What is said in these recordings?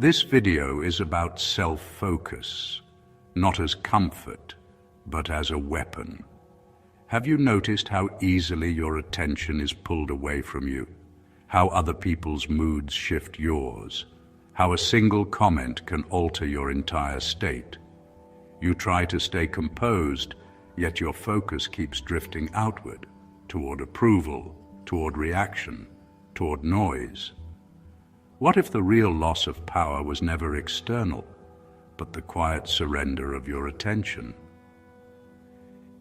This video is about self-focus, not as comfort, but as a weapon. Have you noticed how easily your attention is pulled away from you? How other people's moods shift yours? How a single comment can alter your entire state? You try to stay composed, yet your focus keeps drifting outward, toward approval, toward reaction, toward noise. What if the real loss of power was never external, but the quiet surrender of your attention?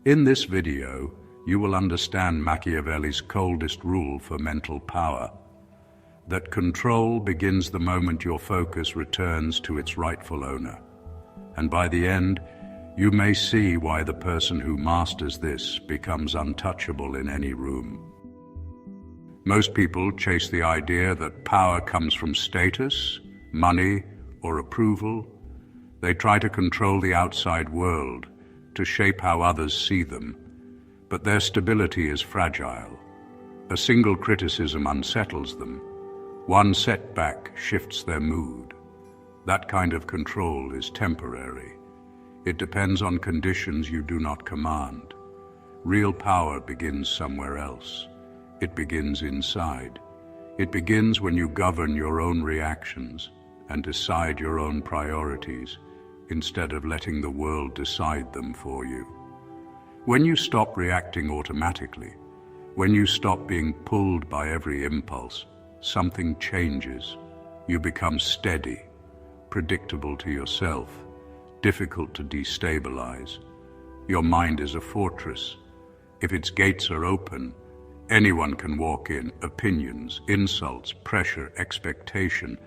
In this video, you will understand Machiavelli's coldest rule for mental power, that control begins the moment your focus returns to its rightful owner. And by the end, you may see why the person who masters this becomes untouchable in any room. Most people chase the idea that power comes from status, money, or approval. They try to control the outside world, to shape how others see them, but their stability is fragile. A single criticism unsettles them. One setback shifts their mood. That kind of control is temporary. It depends on conditions you do not command. Real power begins somewhere else. It begins inside. It begins when you govern your own reactions and decide your own priorities, instead of letting the world decide them for you. When you stop reacting automatically, when you stop being pulled by every impulse, something changes. You become steady, predictable to yourself, difficult to destabilize. Your mind is a fortress. If its gates are open, anyone can walk in. Opinions, insults, pressure, expectation,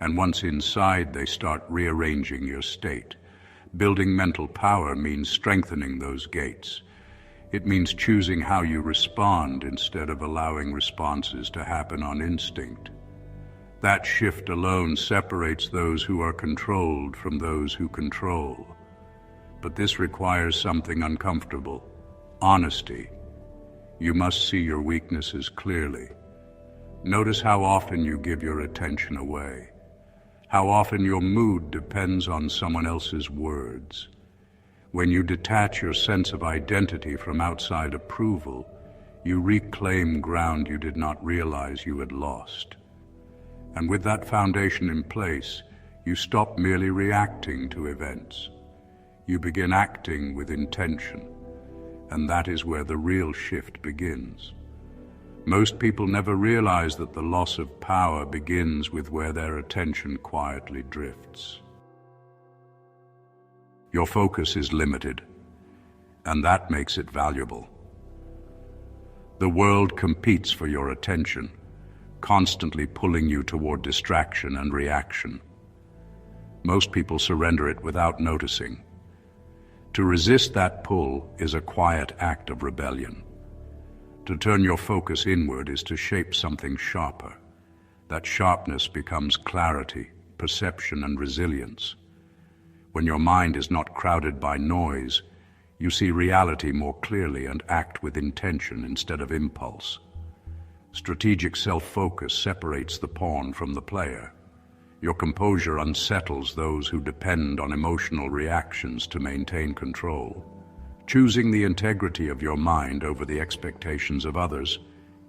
and once inside, they start rearranging your state. Building mental power means strengthening those gates. It means choosing how you respond instead of allowing responses to happen on instinct. That shift alone separates those who are controlled from those who control. But this requires something uncomfortable: honesty. You must see your weaknesses clearly. Notice how often you give your attention away. How often your mood depends on someone else's words. When you detach your sense of identity from outside approval, you reclaim ground you did not realize you had lost. And with that foundation in place, you stop merely reacting to events. You begin acting with intention, and that is where the real shift begins. Most people never realize that the loss of power begins with where their attention quietly drifts. Your focus is limited, and that makes it valuable. The world competes for your attention, constantly pulling you toward distraction and reaction. Most people surrender it without noticing. To resist that pull is a quiet act of rebellion. To turn your focus inward is to shape something sharper. That sharpness becomes clarity, perception, and resilience. When your mind is not crowded by noise, you see reality more clearly and act with intention instead of impulse. Strategic self-focus separates the pawn from the player. Your composure unsettles those who depend on emotional reactions to maintain control. Choosing the integrity of your mind over the expectations of others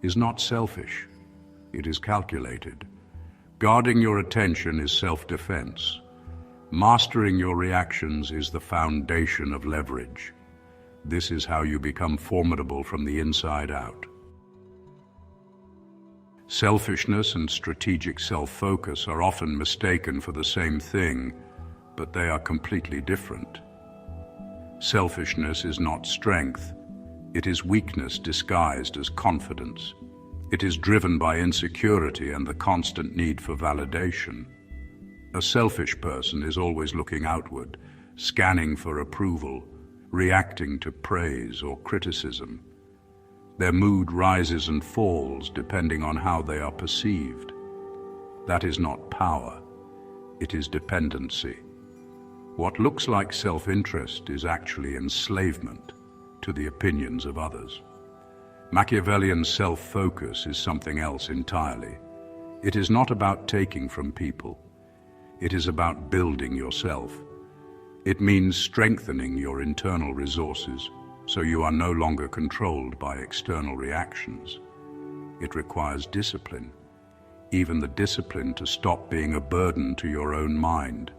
is not selfish. It is calculated. Guarding your attention is self-defense. Mastering your reactions is the foundation of leverage. This is how you become formidable from the inside out. Selfishness and strategic self-focus are often mistaken for the same thing, but they are completely different. Selfishness is not strength. It is weakness disguised as confidence. It is driven by insecurity and the constant need for validation. A selfish person is always looking outward, scanning for approval, reacting to praise or criticism. Their mood rises and falls depending on how they are perceived. That is not power. It is dependency. What looks like self-interest is actually enslavement to the opinions of others. Machiavellian self-focus is something else entirely. It is not about taking from people. It is about building yourself. It means strengthening your internal resources so you are no longer controlled by external reactions. It requires discipline, even the discipline to stop being a burden to your own mind.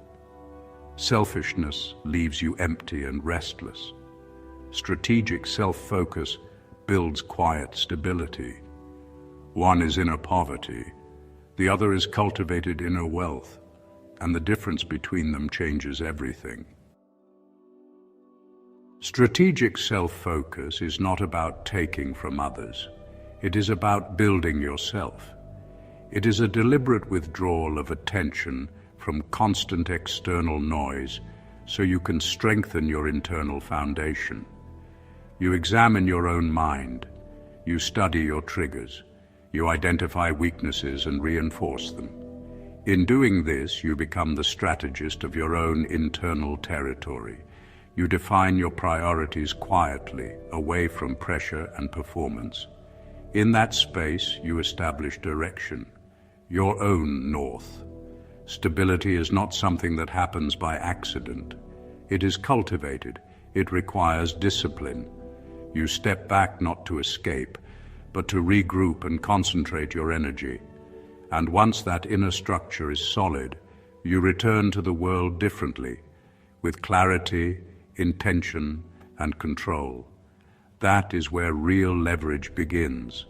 Selfishness leaves you empty and restless. Strategic self-focus builds quiet stability. One is inner poverty, the other is cultivated inner wealth, and the difference between them changes everything. Strategic self-focus is not about taking from others. It is about building yourself. It is a deliberate withdrawal of attention from constant external noise so you can strengthen your internal foundation. You examine your own mind. You study your triggers. You identify weaknesses and reinforce them. In doing this, you become the strategist of your own internal territory. You define your priorities quietly, away from pressure and performance. In that space, you establish direction, your own north. Stability is not something that happens by accident. It is cultivated. It requires discipline. You step back not to escape, but to regroup and concentrate your energy. And once that inner structure is solid, you return to the world differently, with clarity, intention, and control. That is where real leverage begins.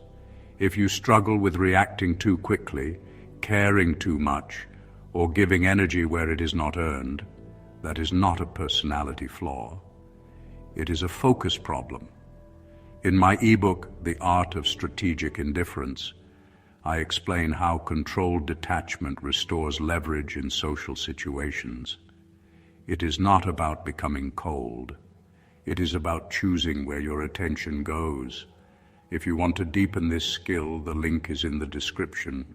If you struggle with reacting too quickly, caring too much, or giving energy where it is not earned, that is not a personality flaw. It is a focus problem. In my ebook, The Art of Strategic Indifference, I explain how controlled detachment restores leverage in social situations. It is not about becoming cold. It is about choosing where your attention goes. If you want to deepen this skill, the link is in the description.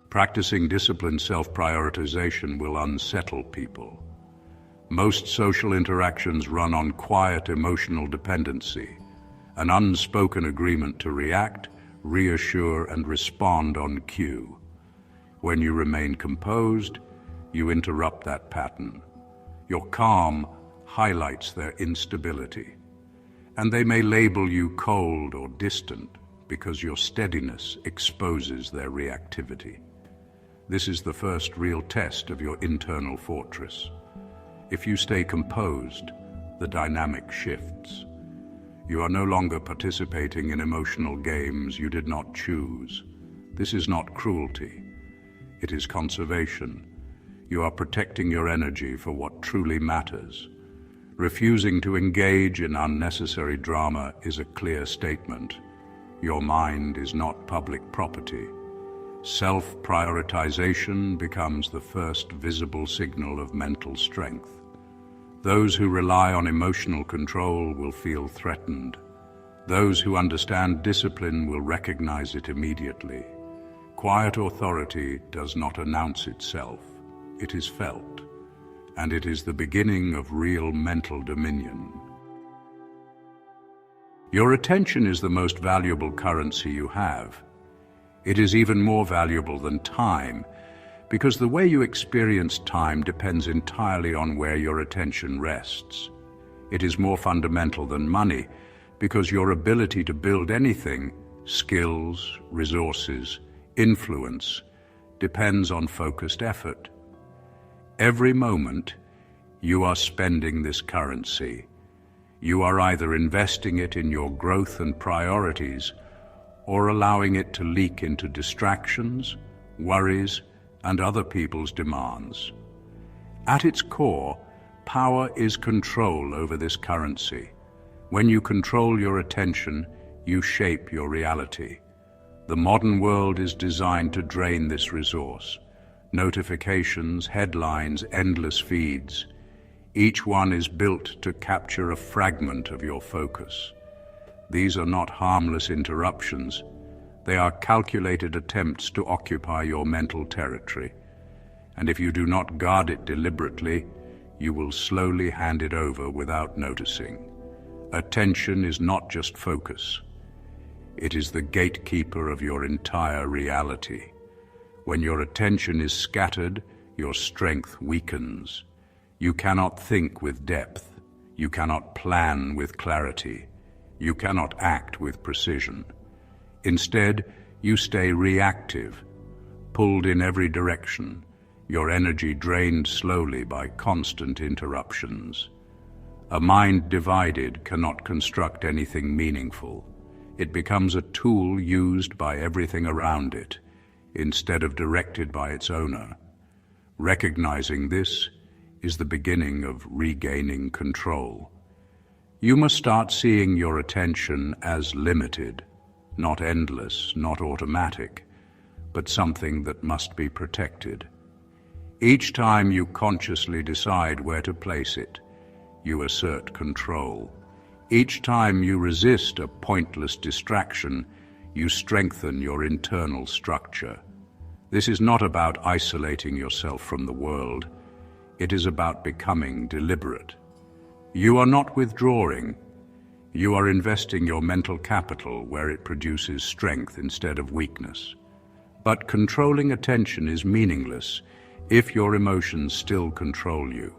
Practicing disciplined self-prioritization will unsettle people. Most social interactions run on quiet emotional dependency, an unspoken agreement to react, reassure, and respond on cue. When you remain composed, you interrupt that pattern. Your calm highlights their instability, and they may label you cold or distant because your steadiness exposes their reactivity. This is the first real test of your internal fortress. If you stay composed, the dynamic shifts. You are no longer participating in emotional games you did not choose. This is not cruelty. It is conservation. You are protecting your energy for what truly matters. Refusing to engage in unnecessary drama is a clear statement. Your mind is not public property. Self-prioritization becomes the first visible signal of mental strength. Those who rely on emotional control will feel threatened. Those who understand discipline will recognize it immediately. Quiet authority does not announce itself. It is felt, and it is the beginning of real mental dominion. Your attention is the most valuable currency you have. It is even more valuable than time, because the way you experience time depends entirely on where your attention rests. It is more fundamental than money, because your ability to build anything, skills, resources, influence, depends on focused effort. Every moment, you are spending this currency. You are either investing it in your growth and priorities, or allowing it to leak into distractions, worries, and other people's demands. At its core, power is control over this currency. When you control your attention, you shape your reality. The modern world is designed to drain this resource. Notifications, headlines, endless feeds. Each one is built to capture a fragment of your focus. These are not harmless interruptions. They are calculated attempts to occupy your mental territory. And if you do not guard it deliberately, you will slowly hand it over without noticing. Attention is not just focus. It is the gatekeeper of your entire reality. When your attention is scattered, your strength weakens. You cannot think with depth. You cannot plan with clarity. You cannot act with precision. Instead, you stay reactive, pulled in every direction, your energy drained slowly by constant interruptions. A mind divided cannot construct anything meaningful. It becomes a tool used by everything around it, instead of directed by its owner. Recognizing this is the beginning of regaining control. You must start seeing your attention as limited, not endless, not automatic, but something that must be protected. Each time you consciously decide where to place it, you assert control. Each time you resist a pointless distraction, you strengthen your internal structure. This is not about isolating yourself from the world. It is about becoming deliberate. You are not withdrawing. You are investing your mental capital where it produces strength instead of weakness. But controlling attention is meaningless if your emotions still control you.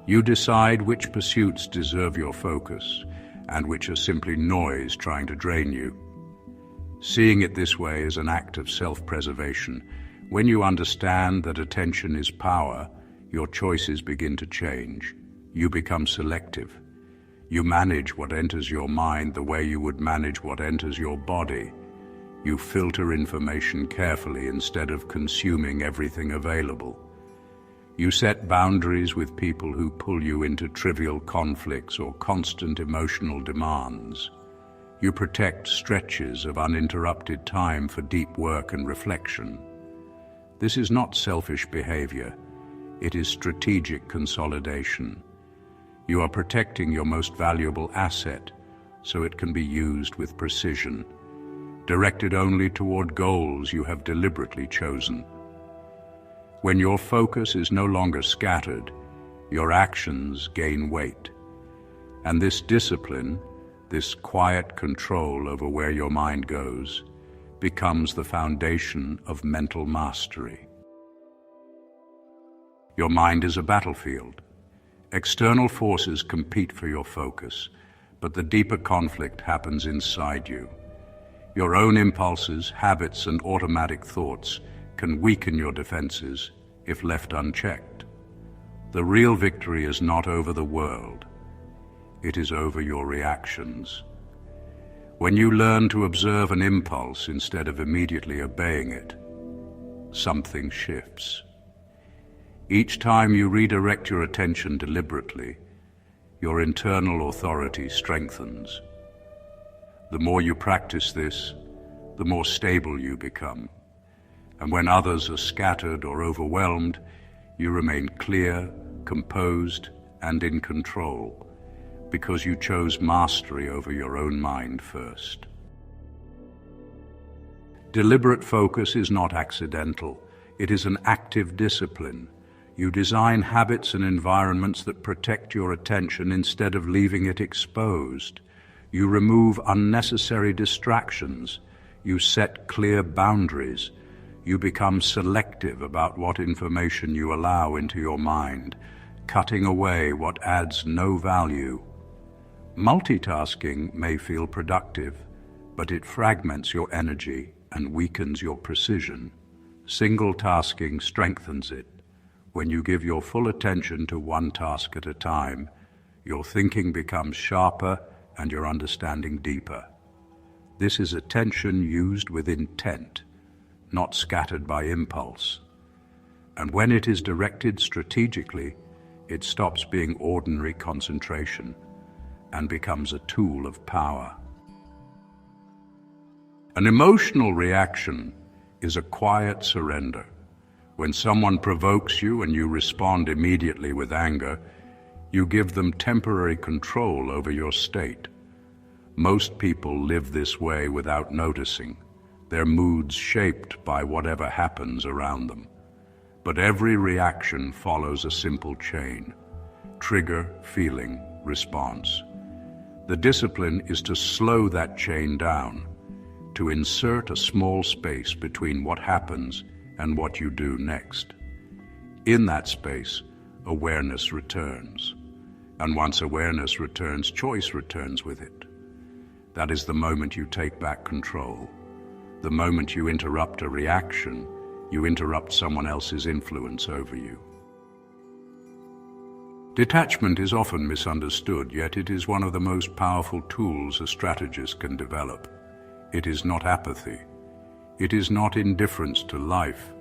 You decide which pursuits deserve your focus and which are simply noise trying to drain you. Seeing it this way is an act of self-preservation. When you understand that attention is power, your choices begin to change. You become selective. You manage what enters your mind the way you would manage what enters your body. You filter information carefully instead of consuming everything available. You set boundaries with people who pull you into trivial conflicts or constant emotional demands. You protect stretches of uninterrupted time for deep work and reflection. This is not selfish behavior. It is strategic consolidation. You are protecting your most valuable asset so it can be used with precision, directed only toward goals you have deliberately chosen. When your focus is no longer scattered, your actions gain weight. And this discipline, this quiet control over where your mind goes, becomes the foundation of mental mastery. Your mind is a battlefield. External forces compete for your focus, but the deeper conflict happens inside you. Your own impulses, habits, and automatic thoughts can weaken your defenses if left unchecked. The real victory is not over the world. It is over your reactions. When you learn to observe an impulse instead of immediately obeying it, something shifts. Each time you redirect your attention deliberately, your internal authority strengthens. The more you practice this, the more stable you become. And when others are scattered or overwhelmed, you remain clear, composed, and in control, because you chose mastery over your own mind first. Deliberate focus is not accidental. It is an active discipline. You design habits and environments that protect your attention instead of leaving it exposed. You remove unnecessary distractions. You set clear boundaries. You become selective about what information you allow into your mind, cutting away what adds no value. Multitasking may feel productive, but it fragments your energy and weakens your precision. Single tasking strengthens it. When you give your full attention to one task at a time, your thinking becomes sharper and your understanding deeper. This is attention used with intent, not scattered by impulse. And when it is directed strategically, it stops being ordinary concentration and becomes a tool of power. An emotional reaction is a quiet surrender. When someone provokes you and you respond immediately with anger, you give them temporary control over your state. Most people live this way without noticing, their moods shaped by whatever happens around them. But every reaction follows a simple chain: trigger, feeling, response. The discipline is to slow that chain down, to insert a small space between what happens and what you do next. In that space, awareness returns. And once awareness returns, choice returns with it. That is the moment you take back control. The moment you interrupt a reaction, you interrupt someone else's influence over you. Detachment is often misunderstood, yet it is one of the most powerful tools a strategist can develop. It is not apathy. It is not indifference to life.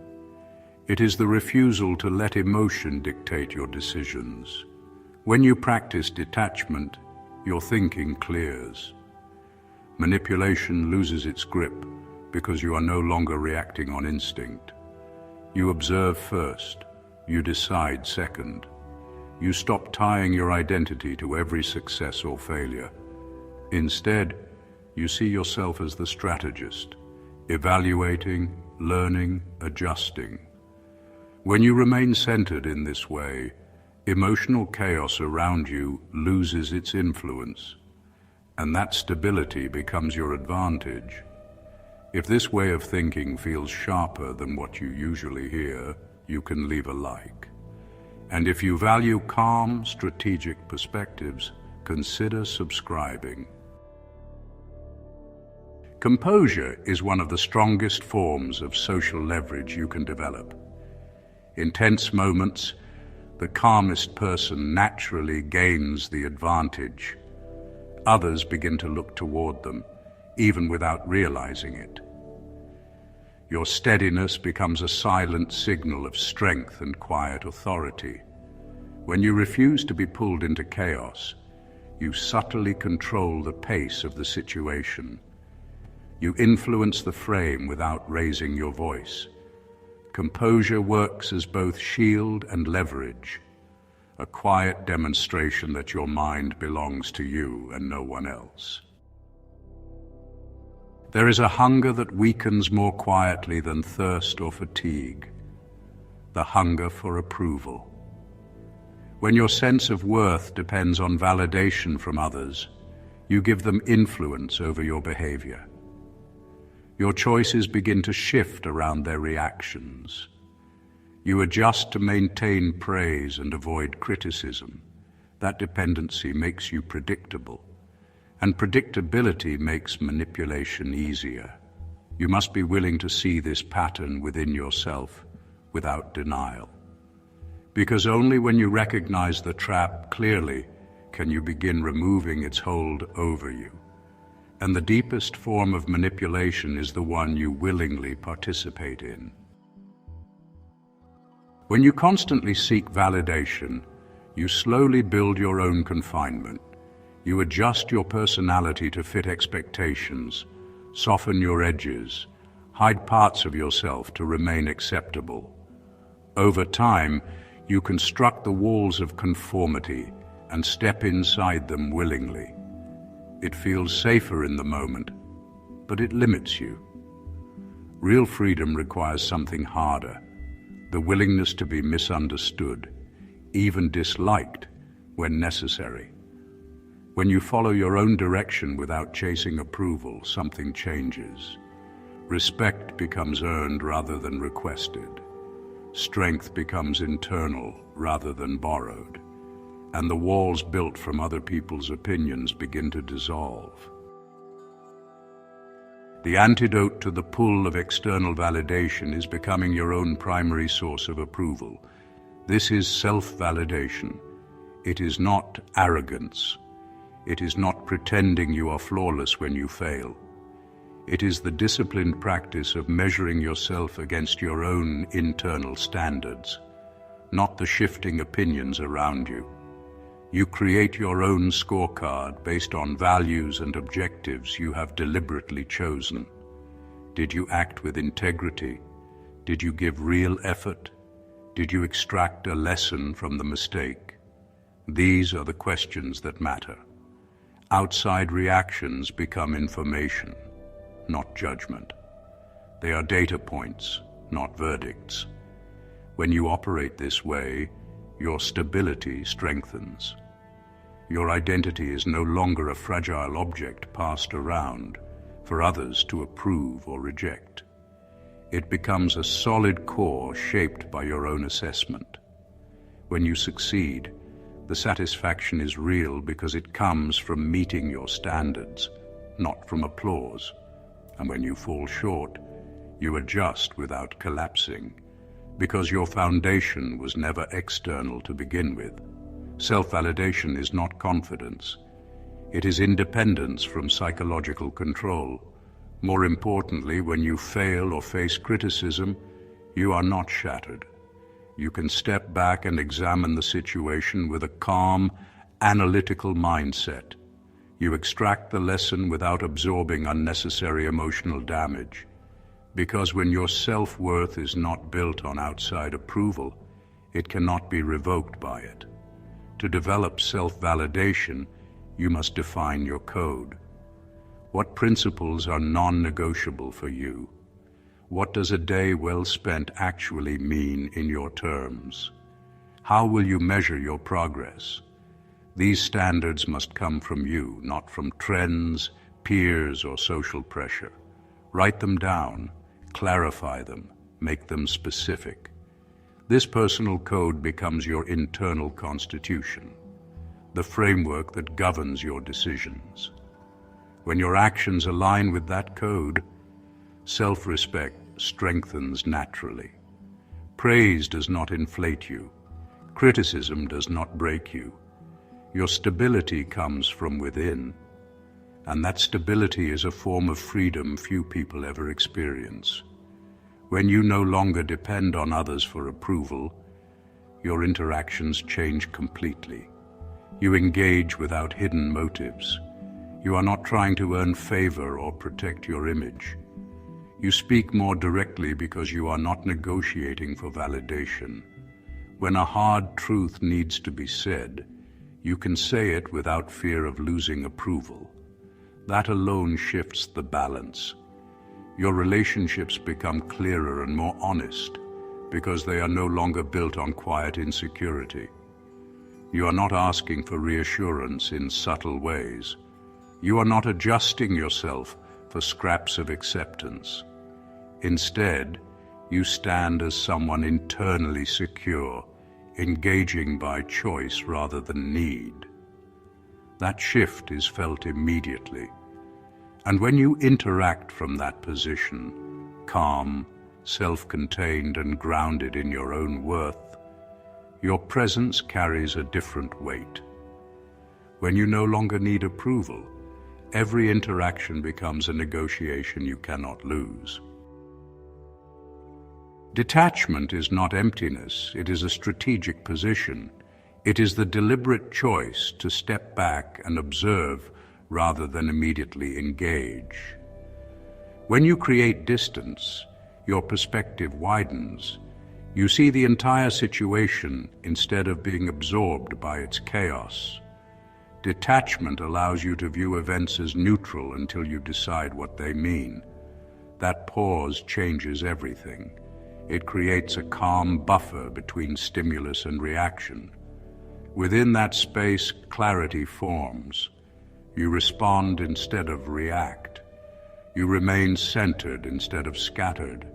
It is the refusal to let emotion dictate your decisions. When you practice detachment, your thinking clears. Manipulation loses its grip because you are no longer reacting on instinct. You observe first. You decide second. You stop tying your identity to every success or failure. Instead, you see yourself as the strategist, evaluating, learning, adjusting. When you remain centered in this way, emotional chaos around you loses its influence, and that stability becomes your advantage. If this way of thinking feels sharper than what you usually hear, you can leave a like. And if you value calm, strategic perspectives, consider subscribing. Composure is one of the strongest forms of social leverage you can develop. In tense moments, the calmest person naturally gains the advantage. Others begin to look toward them, even without realizing it. Your steadiness becomes a silent signal of strength and quiet authority. When you refuse to be pulled into chaos, you subtly control the pace of the situation. You influence the frame without raising your voice. Composure works as both shield and leverage, a quiet demonstration that your mind belongs to you and no one else. There is a hunger that weakens more quietly than thirst or fatigue, the hunger for approval. When your sense of worth depends on validation from others, you give them influence over your behavior. Your choices begin to shift around their reactions. You adjust to maintain praise and avoid criticism. That dependency makes you predictable, and predictability makes manipulation easier. You must be willing to see this pattern within yourself without denial. Because only when you recognize the trap clearly can you begin removing its hold over you. And the deepest form of manipulation is the one you willingly participate in. When you constantly seek validation, you slowly build your own confinement. You adjust your personality to fit expectations, soften your edges, hide parts of yourself to remain acceptable. Over time, you construct the walls of conformity and step inside them willingly. It feels safer in the moment, but it limits you. Real freedom requires something harder, the willingness to be misunderstood, even disliked when necessary. When you follow your own direction without chasing approval, something changes. Respect becomes earned rather than requested. Strength becomes internal rather than borrowed. And the walls built from other people's opinions begin to dissolve. The antidote to the pull of external validation is becoming your own primary source of approval. This is self-validation. It is not arrogance. It is not pretending you are flawless when you fail. It is the disciplined practice of measuring yourself against your own internal standards, not the shifting opinions around you. You create your own scorecard based on values and objectives you have deliberately chosen. Did you act with integrity? Did you give real effort? Did you extract a lesson from the mistake? These are the questions that matter. Outside reactions become information, not judgment. They are data points, not verdicts. When you operate this way, your stability strengthens. Your identity is no longer a fragile object passed around for others to approve or reject. It becomes a solid core shaped by your own assessment. When you succeed, the satisfaction is real because it comes from meeting your standards, not from applause. And when you fall short, you adjust without collapsing, because your foundation was never external to begin with. Self-validation is not confidence. It is independence from psychological control. More importantly, when you fail or face criticism, you are not shattered. You can step back and examine the situation with a calm, analytical mindset. You extract the lesson without absorbing unnecessary emotional damage. Because when your self-worth is not built on outside approval, it cannot be revoked by it. To develop self-validation, you must define your code. What principles are non-negotiable for you? What does a day well spent actually mean in your terms? How will you measure your progress? These standards must come from you, not from trends, peers, or social pressure. Write them down, clarify them, make them specific. This personal code becomes your internal constitution, the framework that governs your decisions. When your actions align with that code, self-respect strengthens naturally. Praise does not inflate you. Criticism does not break you. Your stability comes from within, and that stability is a form of freedom few people ever experience. When you no longer depend on others for approval, your interactions change completely. You engage without hidden motives. You are not trying to earn favor or protect your image. You speak more directly because you are not negotiating for validation. When a hard truth needs to be said, you can say it without fear of losing approval. That alone shifts the balance. Your relationships become clearer and more honest because they are no longer built on quiet insecurity. You are not asking for reassurance in subtle ways. You are not adjusting yourself for scraps of acceptance. Instead, you stand as someone internally secure, engaging by choice rather than need. That shift is felt immediately. And when you interact from that position, calm, self-contained and grounded in your own worth, your presence carries a different weight. When you no longer need approval, every interaction becomes a negotiation you cannot lose. Detachment is not emptiness, it is a strategic position. It is the deliberate choice to step back and observe rather than immediately engage. When you create distance, your perspective widens. You see the entire situation instead of being absorbed by its chaos. Detachment allows you to view events as neutral until you decide what they mean. That pause changes everything. It creates a calm buffer between stimulus and reaction. Within that space, clarity forms. You respond instead of react. You remain centered instead of scattered.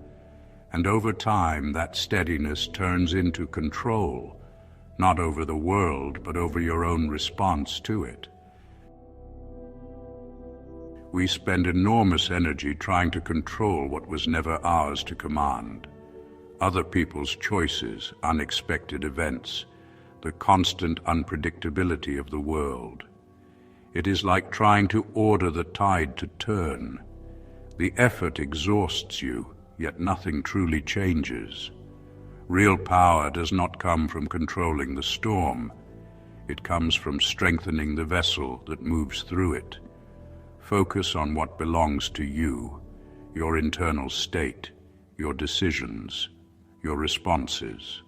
And over time, that steadiness turns into control, not over the world, but over your own response to it. We spend enormous energy trying to control what was never ours to command. Other people's choices, unexpected events, the constant unpredictability of the world. It is like trying to order the tide to turn. The effort exhausts you, yet nothing truly changes. Real power does not come from controlling the storm. It comes from strengthening the vessel that moves through it. Focus on what belongs to you, your internal state, your decisions, your responses.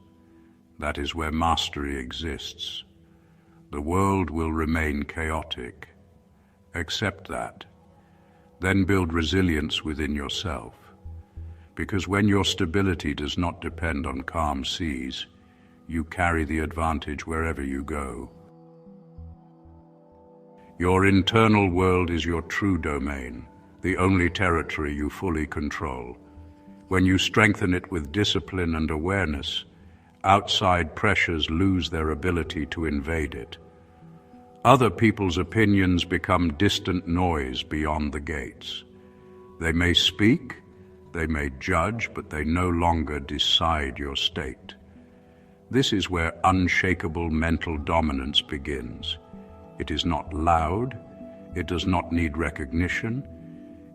That is where mastery exists. The world will remain chaotic. Accept that. Then build resilience within yourself. Because when your stability does not depend on calm seas, you carry the advantage wherever you go. Your internal world is your true domain, the only territory you fully control. When you strengthen it with discipline and awareness, outside pressures lose their ability to invade it. Other people's opinions become distant noise beyond the gates. They may speak, they may judge, but they no longer decide your state. This is where unshakable mental dominance begins. It is not loud, it does not need recognition.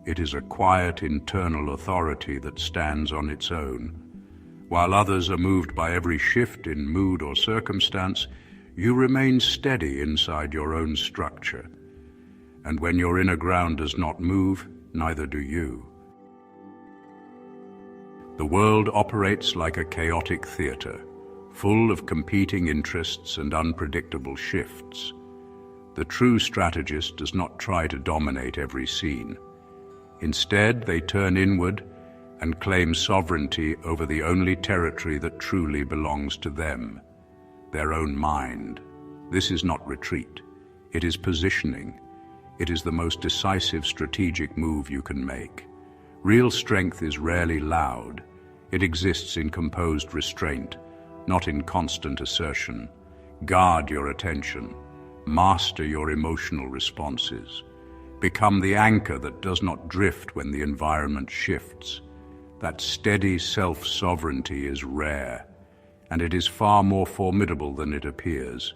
It is a quiet internal authority that stands on its own. While others are moved by every shift in mood or circumstance, you remain steady inside your own structure. And when your inner ground does not move, neither do you. The world operates like a chaotic theater, full of competing interests and unpredictable shifts. The true strategist does not try to dominate every scene. Instead, they turn inward and claim sovereignty over the only territory that truly belongs to them, their own mind. This is not retreat. It is positioning. It is the most decisive strategic move you can make. Real strength is rarely loud. It exists in composed restraint, not in constant assertion. Guard your attention. Master your emotional responses. Become the anchor that does not drift when the environment shifts. That steady self-sovereignty is rare, and it is far more formidable than it appears.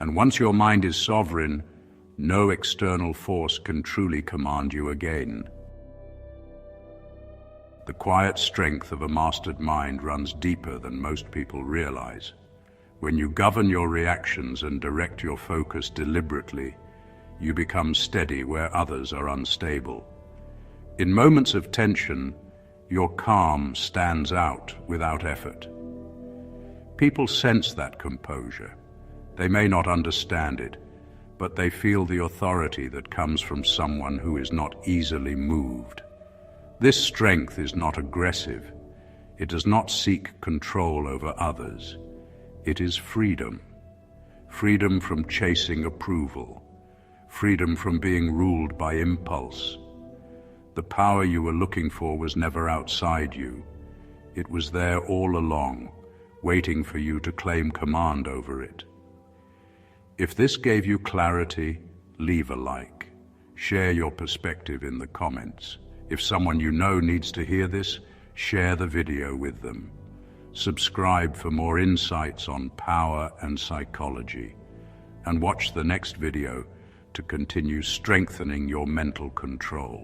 And once your mind is sovereign, no external force can truly command you again. The quiet strength of a mastered mind runs deeper than most people realize. When you govern your reactions and direct your focus deliberately, you become steady where others are unstable. In moments of tension, your calm stands out without effort. People sense that composure. They may not understand it, but they feel the authority that comes from someone who is not easily moved. This strength is not aggressive. It does not seek control over others. It is freedom. Freedom from chasing approval. Freedom from being ruled by impulse. The power you were looking for was never outside you. It was there all along, waiting for you to claim command over it. If this gave you clarity, leave a like. Share your perspective in the comments. If someone you know needs to hear this, share the video with them. Subscribe for more insights on power and psychology. And watch the next video to continue strengthening your mental control.